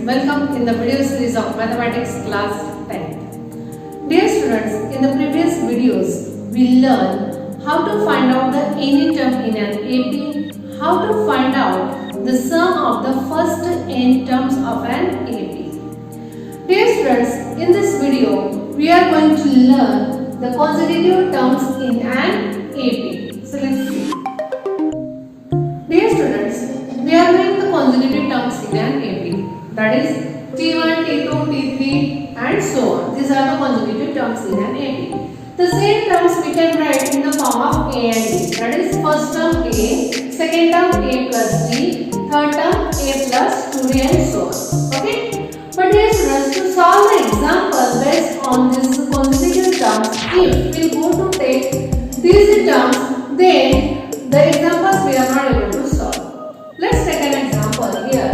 welcome in the video series of Mathematics class 10. Dear students, in the previous videos, we learned how to find out the any term in an AP, how to find out the sum of the first n terms of an AP. Dear students, in this video, we are going to learn the consecutive terms in an AP. So let's see. Dear students, we are doing the consecutive terms in an AP, that is T1, T2, T3 and so on. These are the consecutive terms in an AP. The same terms we can write in the form of A and B, that is first term A, second term A plus B, third term A plus 2D and so on. Okay? But dear students, to solve the example based on these consecutive terms, if we go to take these terms, then the examples we are not able to solve. Let's take an example here.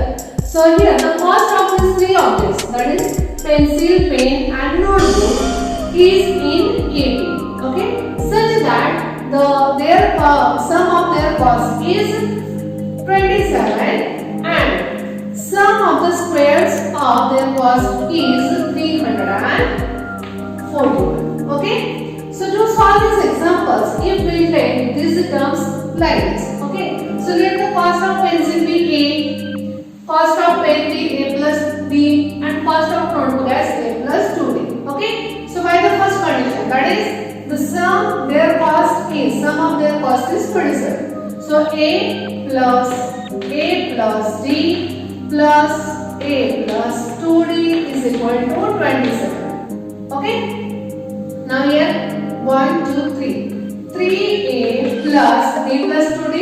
So here the cost of these three objects, that is pencil, pen and notebook, is in AP. Okay, such that their sum of their cost is 27 and sum of the squares of their cost is 341. Okay, so to solve these examples, if we take these terms like this. Okay, so let the cost of pencil be A, cost of pen be A plus B and cost of notebook as A plus 2B. Okay, so by the first condition, that is the sum their cost is, sum of their cost is 27. So A plus D plus A plus 2D is equal to 27. Okay, now here 1, 2, 3. 3A plus D plus 2D,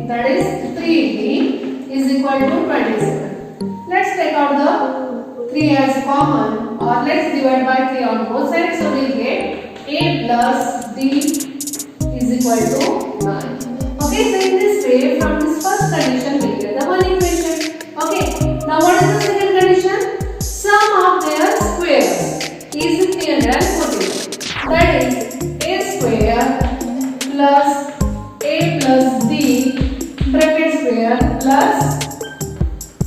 that is 3D is equal to 27. Let's take out the 3 as common, or let's divide by 3 on both sides. So we get A plus D is equal to 9. Okay, so in this way, from this first condition we get the one equation. Okay, now what is the second condition? Sum of their squares is 341. That is A square plus A plus D bracket square plus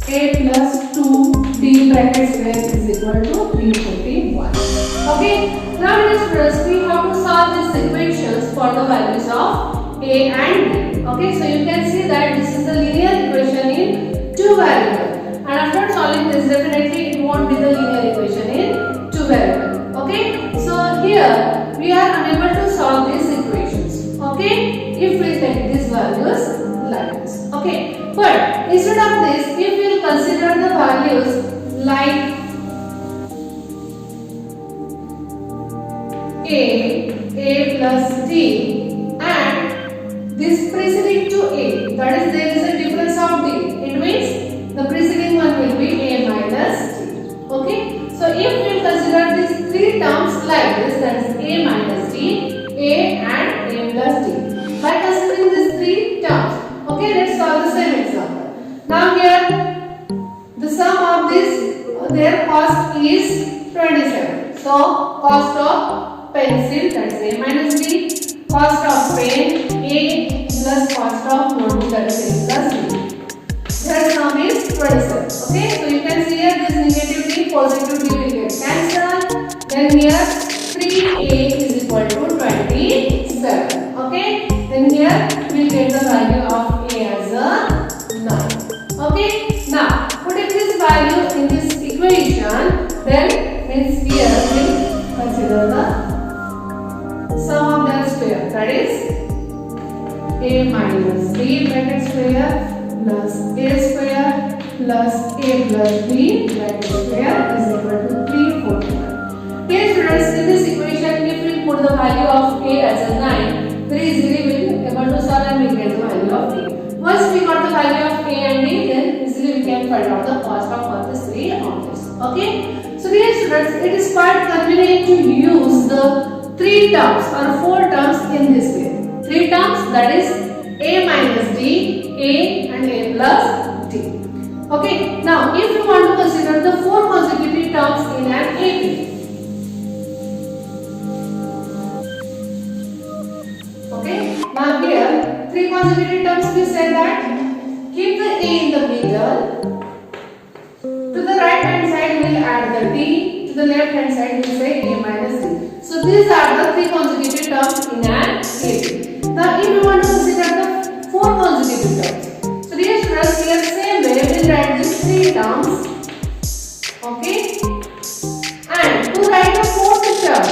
A plus 2D bracket square is equal to 341. Okay, now dear students, we have to solve these equations for the values of A and D. Okay, so you can see that this is a linear equation in two variables, and after solving this, definitely it won't be the linear equation in two variables. Okay, so here we are unable to solve these equations. Okay, if we take these values like this. Okay, but instead of this, if we will consider the values like A plus D and this preceding to A, that is there is a difference of D. It means the preceding one will be A minus D. Okay, so if we consider these three terms like this, that is A minus D, A and A plus D. By considering these three terms, okay, let's solve the same example. Now here the sum of this their cost is 27. So cost of pencil, that is A minus D, cost of pen A plus cost of notebook, that is A plus B. Their sum is 27. Okay, so you can see here this negative D, positive D will get cancelled. Then here 3A is equal to 27. Okay, then here we will get the value of A as a 9. Okay, now putting this value in this equation, then means here we will consider the sum of their square, that is A minus D bracket square plus A square plus A plus B bracket square is equal to 341. Dear students, in this equation, if we put the value of A as a 9, very easily we will be able to solve and we get the value of D. Once we got the value of A and D, then easily we can find out the cost of all these three objects. Okay? So dear students, it is quite convenient to use the three terms or four terms in this way. Three terms, that is A minus D, A and A plus D. Okay, now if you want to consider the four consecutive terms in an AP. Okay, now here three consecutive terms, we say that keep the A in the middle, to the right hand add the d to the left hand side, we say a minus d. So these are the 3 consecutive terms in an AP. Now if we want to consider the 4 consecutive terms. So dear students, here same way we will write these 3 terms. Okay. And to write the 4th term,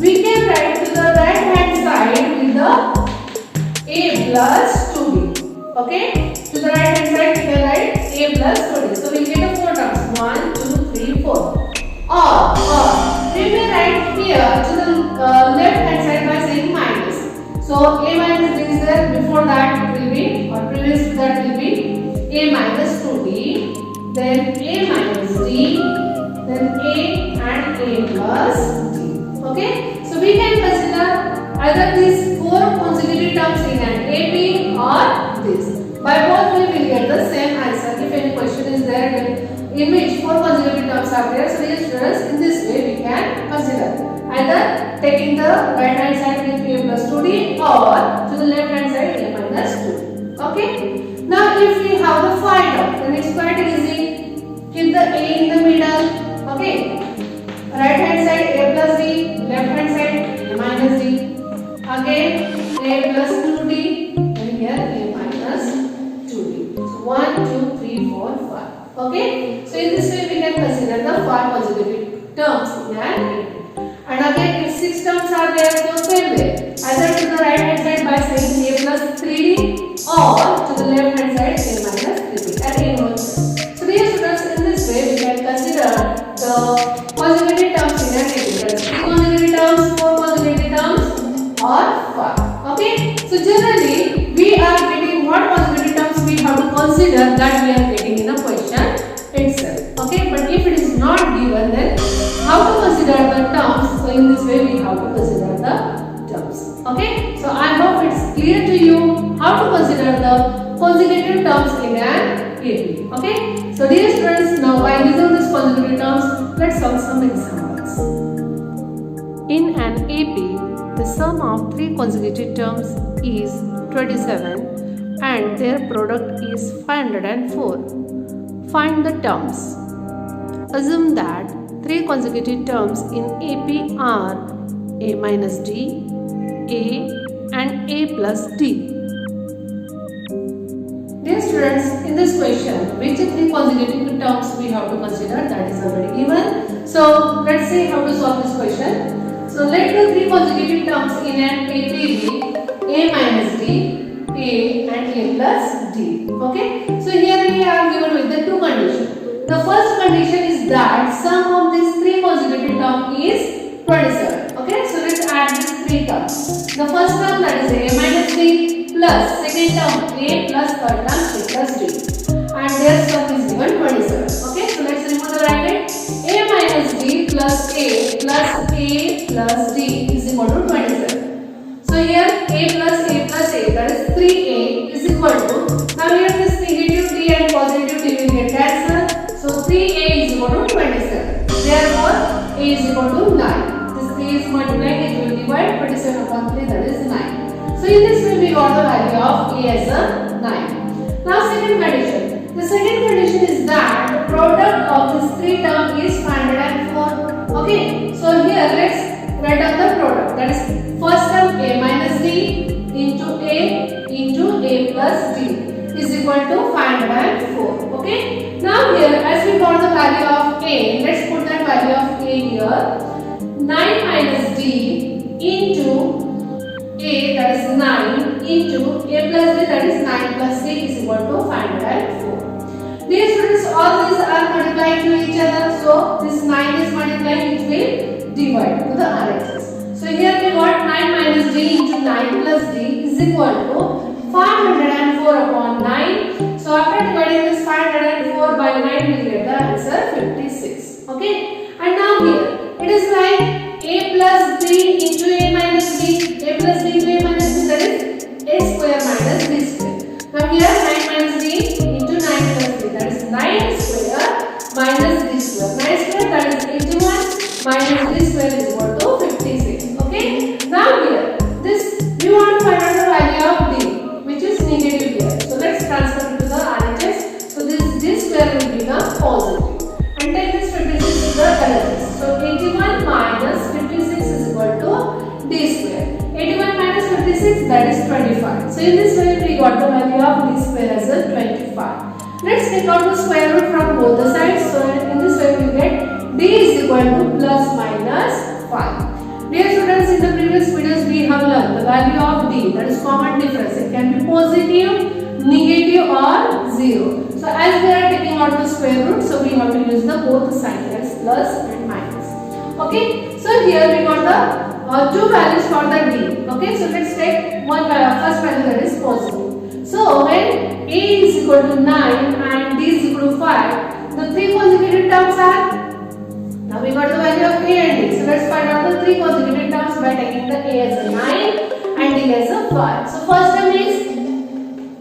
we can write to the right hand side with the a plus 2b. Okay. To the right hand side we can write a plus 2b. So we get the 4 terms 1, 2, 3, 4. Or we may write here to the left hand side by saying minus. So a minus d is there. Before that it will be, or previous to that will be a minus 2d, then a minus d, then a and a plus d. Okay. So we can consider either these 4 consecutive terms in an AP or this. By both we will get the same answer. If any question is there, in which 4 consecutive terms are there, so dear students, in this way we can consider either taking the right hand side with a plus 2d or to the left hand side a minus 2d. Okay. Now if we have the find out, then it's quite easy. Keep the a in the middle. Okay. Right hand side a plus d, left hand side a minus d. Again a plus 2d, and here a minus 2d. So 1, 2, 3, 4, 5. Okay. So in this way we can consider the 5 consecutive terms in an AP. And again if 6 terms are there, so same way. Either to the right hand side by saying a plus 3d or to the left hand side a minus 3d at any one time. So dear students, in this way we can consider the consecutive terms in an AP. That is 3 consecutive terms, 4 consecutive terms or 5. Okay. So generally we are getting what consecutive terms we have to consider, that we are getting in a question itself. Okay. But if it is not given, then how to consider the terms? So in this way we have to consider the terms. Okay. So I hope it's clear to you how to consider the consecutive terms in an AP. Okay. So dear students, now by using these consecutive terms, let's solve some examples. In an AP, the sum of 3 consecutive terms is 27 and their product is 504. Find the terms. Assume that 3 consecutive terms in AP are a minus d, a and a plus d. Dear students, in this question, which 3 consecutive terms we have to consider, that is already given. So let's see how to solve this question. So let the 3 consecutive terms in an AP be a minus d, a and a plus d. Okay. So here we are given with the 2 conditions. The first condition is that sum of these 3 consecutive terms is 27. Okay. So let's add these 3 terms. The first term, that is a minus d, plus second term a plus third term a plus d, and their sum is given 27. Okay. So let's remove the bracket. A minus d plus a plus d is equal to 27. So here a plus a, that is 3a is equal to, now here this negative d and positive d will get cancelled. So 3a is equal to 27. Therefore a is equal to 9. This 3 is multiplied, it will divide 27 upon 3, that is 9. So in this way we got the value of a as a 9. Now second condition. The second condition is that the product of these 3 terms is 504. Okay. So here let's write down the product. That is first term a minus d into a plus d is equal to 504. Okay. Now here as we got the value of a, let's put that value of a here. 9 minus d into a, that is 9, into a plus d, that is 9 plus d is equal to 504. Dear students, all these are multiplying to each other. So this 9 is multiplying, it will divide to the RHS. So here we got 9 minus d into 9 plus d is equal to 504 upon 9. So after dividing this 504 by 9, we will get the answer 56. Okay. And now here it is like a plus b into a minus b. A plus b into a minus b, that is a square minus b square. Now here 9 minus d into 9 plus b, that is 9 square minus d square. 9 square, that is 81 minus d square is equal to 56. Okay. Now here this we want to find out the value of d, which is negative here. So let's transfer it to the RHS. So this d square will become positive. And take this 56 to the 25. So in this way we got the value of d square as a 25. Let's take out the square root from both the sides. So in this way we get d is equal to plus minus 5. Dear students, in the previous videos we have learned the value of d, that is common difference. It can be positive, negative or 0. So as we are taking out the square root, so we have to use the both signs, that is plus and minus. Okay, so here we got the two values for the d. Okay, so let's take first value, that is positive. So when a is equal to 9 and d is equal to 5, the three consecutive terms are, now we got the value of a and d. So let's find out the three consecutive terms by taking the a as a 9 and d as a 5. So first term is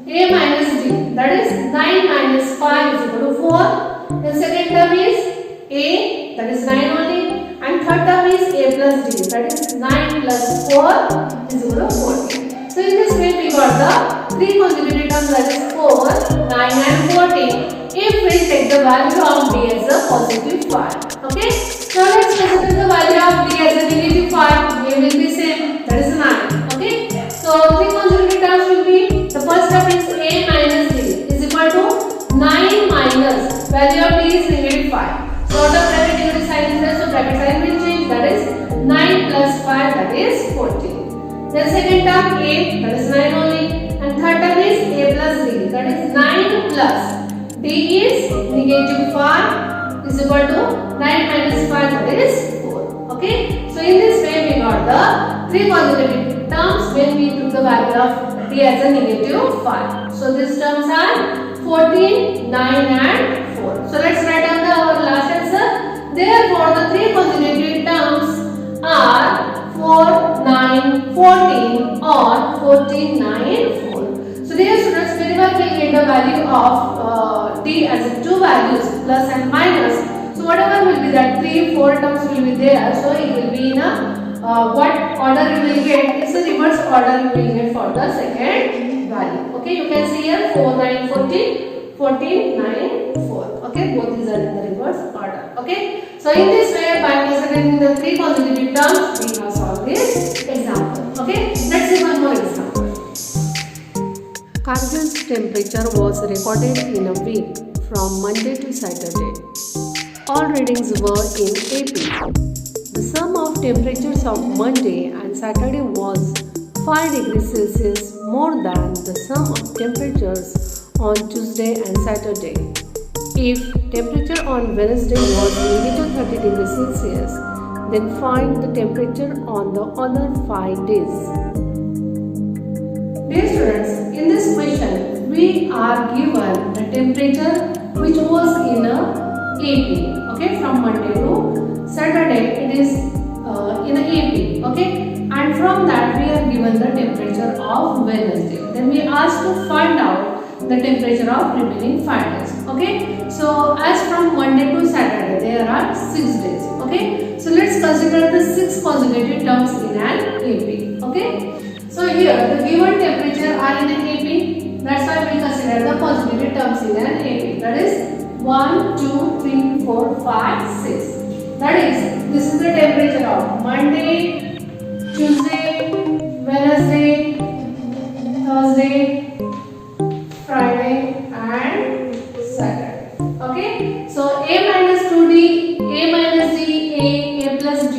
a minus d, that is 9 minus 5 is equal to 4. The second term is a, that is 9 only, and third term is a plus d, that is 9 plus 4 is equal to 14. So in this way we got the three consecutive terms, that is 4, 9 and 14, if we take the value of d as a positive 5. Okay, so let's consider the value of d as a negative 5. A will be same, that is 9. Okay, so three consecutive terms will be, the first term is a minus d is equal to 9 minus value of d is negative 5. So out of bracket negative sign is there, so bracket sign will change, that is 9 plus 5, that is 14. Then second term a, that is 9 only, and third term is a plus d, that is 9 plus d is negative 5 is equal to 9 minus 5, that is 4. Okay, so in this way we got the three consecutive terms when we took the value of d as a negative 5. So these terms are 14, 9 and 4. So let's write down our last answer. Therefore the three consecutive terms are 4, 9, 14 or 14, 9, 4. So dear students, whenever we get the value of d as two values plus and minus, so whatever will be that 3, 4 terms will be there. So it will be in a what order you will get, it's a reverse order you will get for the second value. Okay, you can see here 4, 9, 14, 14, 9, 4. Okay, both these are in the reverse order. Okay, so in this way by considering the three consecutive terms we have solved this example. Okay, let's see one more example. Kargil's temperature was recorded in a week from Monday to Saturday. All readings were in AP. The sum of temperatures of Monday and Saturday was 5 degrees Celsius more than the sum of temperatures on Tuesday and Saturday. If temperature on Wednesday was negative 30 degrees Celsius, then find the temperature on the other 5 days. Dear students, in this question we are given the temperature which was in a AP. Okay, from Monday to Saturday it is in a AP. Okay, and from that we are given the temperature of Wednesday. Then we asked to find out the temperature of remaining 5 days. Okay, so as from Monday to Saturday there are 6 days. Okay, so let's consider the 6 consecutive terms in an AP. Okay, so here the given temperature are in an AP, that's why we consider the consecutive terms in an AP, that is 1, 2, 3, 4, 5, 6. That is, this is the temperature of Monday, Tuesday, Wednesday, Thursday, Friday and Saturday. Okay, so a minus 2d, a minus d, a plus d,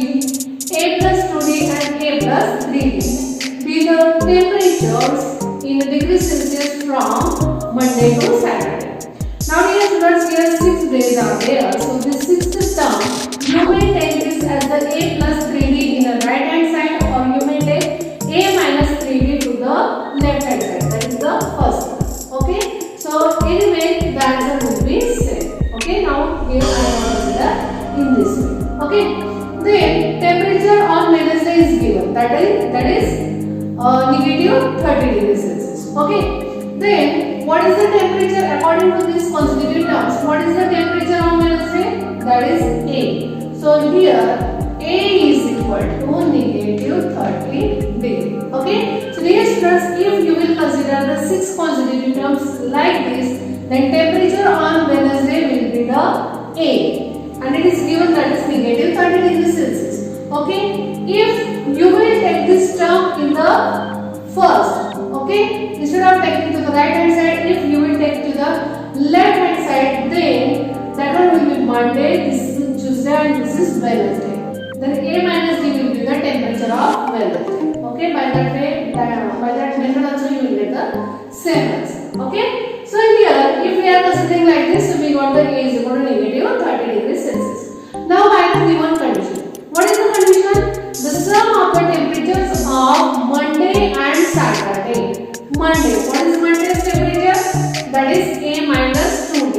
a plus 2d and a plus 3d be the temperatures in degrees Celsius from Monday to Saturday. Now dear students, here 6 days are there. So this 6th term, you may take this as the a plus 3d in the right hand side, or you may take a minus 3d to the left hand side. That is the first term. Okay. So anyway, the answer will be same. Okay. Now here I have considered in this way. Okay. Then temperature on Wednesday is given. That is negative 30 degrees Celsius. Okay. Then what is the temperature according to these consecutive terms? What is the temperature on Wednesday? That is A. So here A is equal to negative 30 degree. Okay. So dear students, if you will consider the 6 consecutive terms like this, then temperature on Wednesday will be the A. And it is given that is negative 30 degrees Celsius. Okay. If you will take this term in the first, Okay, instead of taking to the right hand side, if you will take to the left hand side, then that one will be Monday, this is Tuesday, and this is Wednesday. Then A minus D will be the temperature of Wednesday. Okay, by that way, by that method also you will get the same answer. Okay, so here if we are considering like this, so we got the A is equal to negative 30 degrees Celsius. Now I have given condition. What is the condition? The sum of the temperatures of Monday and Saturday. Monday, what is Monday's temperature? That is A minus 2D.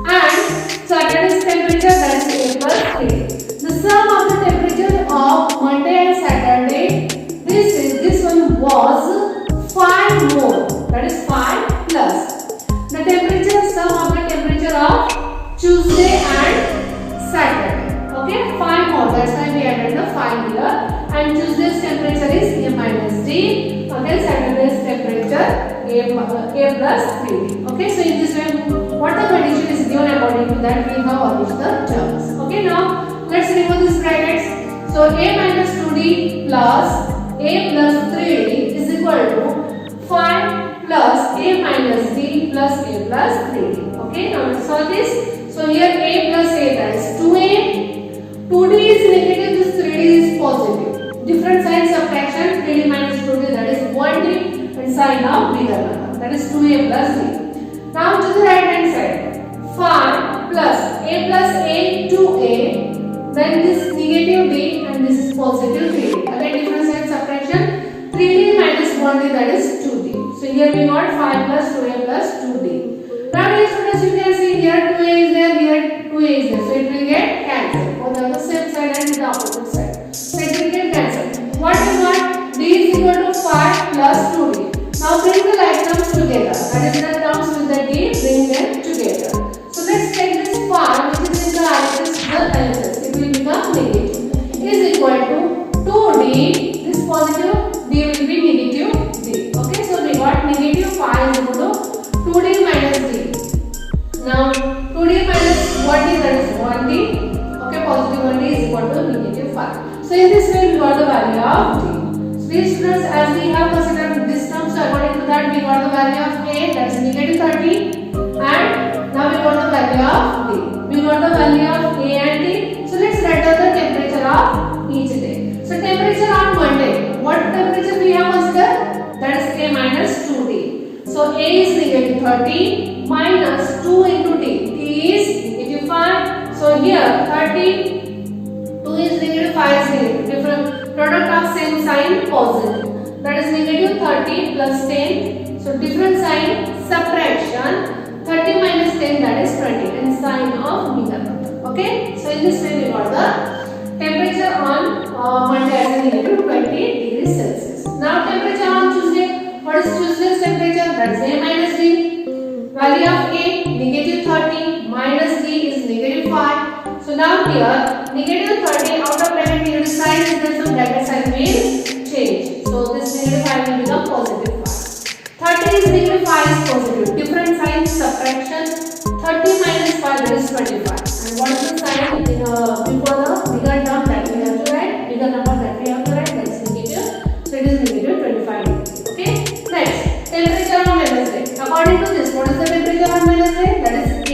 And Saturday's temperature, that is A plus 3D. The sum of the temperature of Monday and Saturday, this one was 5 more. That is 5 plus. The temperature, sum of the temperature of Tuesday and Saturday. Okay, 5 more. That's why we added the 5 here. And Tuesday's temperature is A minus D. Okay, Saturday's temperature A plus 3D. Okay, so in this way, what the condition is given according to that, we have arranged the terms. Okay, now let's remove these brackets. So A minus 2D plus A plus 3D is equal to 5 plus A minus D plus A plus 3D. Okay, now let's solve this. So here A plus A, that is 2A. 2D is negative, this 3D is positive. Different sign subtraction, 3D minus 2D, that is 1D, and sign of bigger number, that is 2A plus D. Now to the right hand side, 5 plus A 2A, then this negative D and this is positive 3D. Again different sign subtraction, 3D minus 1D, that is 2D. So here we got 5 plus 2A plus 2D. Now dear students, you can see here 2A is there, here 2A is there. So it will get cancelled. Both are the same side and the opposite side. So it will get cancelled. What is what? D is equal to 5 plus 2D. Now bring the like terms together. That is the terms with the D, bring them together. So let's take this 5 which is in the axis, the LHS. It will become negative. Is equal to 2D. This positive, D will be negative D. Okay, so we got negative 5 is equal to 2D minus D. Now 2D minus 1D, that is 1D. Okay, positive 1D is equal to negative 5. So in this way we got the value of D. So these students, as we have considered this term, so according to that we got the value of A, that is negative 30, and now we got the value of D. We got the value of A and D. So let's write down the temperature of each day. So temperature on Monday, what temperature we have considered? That is A minus 2D. So A is negative 30 minus 2 into D. D is negative 5. So here 30, 2 is negative, 5 is negative. Different product of same sign positive. That is negative 30 plus 10. So different sign subtraction. 30 minus 10, that is 20. And sign of bigger number. Okay. So in this way we got the temperature on Monday as a negative 20 degrees Celsius. Now temperature on Tuesday. What is Tuesday's temperature? That is A minus D. Value of A negative 30 minus D is negative 5. So now here negative 30 out of bracket negative sign is there, so bracket sign will change. So this negative 5 will become positive 5. 30 is negative 5 is positive. Different sign subtraction. 30 minus 5, that is 25. And what is the sign before the bigger term that we have to write? Bigger number that we have to write, that is negative. So it is negative 25 degrees. Okay. Next, temperature on Wednesday. According to this, what is the temperature on Wednesday? That is A.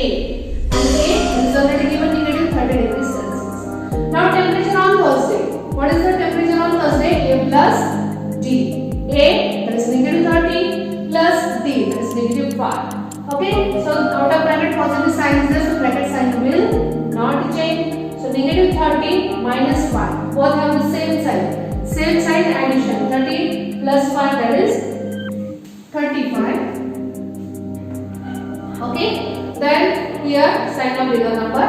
And A is already given negative 30 degrees Celsius. Now temperature on Thursday. What is the temperature on Thursday? A plus D. A, that is negative 30 plus D, that is negative 5. Okay, so out of bracket positive sign is there, so bracket sign will not change. So negative 30 minus 5. Both have the same sign. Same sign addition. 30 plus 5, that is 35. Okay, then here sign of bigger number,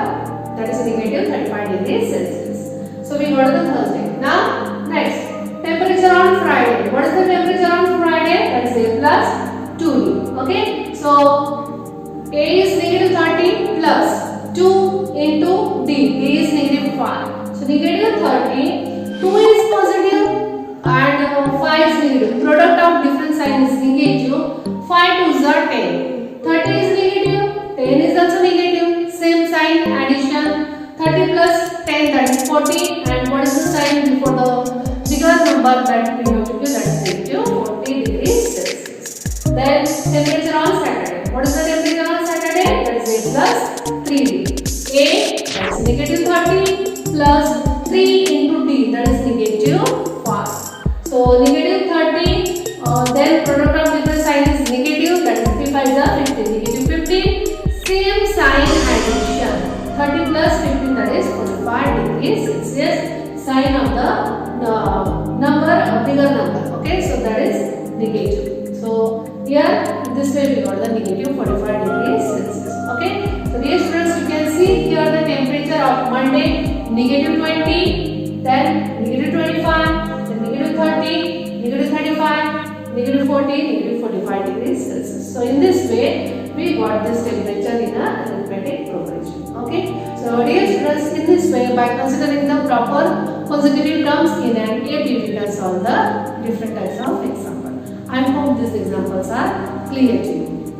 that is negative 35 degrees Celsius. So we got the Thursday. Now next, temperature on Friday. What is the temperature on Friday? That is A plus 2D. Okay, so A is negative 30 plus 2 into D. D is negative 5. So negative 30, 2 is positive and 5 is negative. Product of different sign is negative. 5 2s are 10. 30 is negative. 10 is also negative. Same sign addition. 30 plus 10, that is 40. And what is the sign before the bigger number that we have to give? That is negative 40 degrees Celsius. 3D. A, that is negative 30 plus 3 into D, that is negative 5. So negative 30, then product of different sign is negative, that is 3 5 is 15, negative 15. Same sign addition, 30 plus 15, that is 45 degrees Celsius. Sign of the number, bigger number. Okay, so that is negative. So here this way we got the negative 45 degrees Celsius. Okay, so dear students, you can see here the temperature of Monday negative 20, then negative 25, then negative 30, negative 35, negative 40, negative 45 degrees Celsius. So in this way we got this temperature in a arithmetic progression. Okay, so dear students, in this way, by considering the proper consecutive terms in an AP, we can solve the different types of example. I hope these examples are clear to you.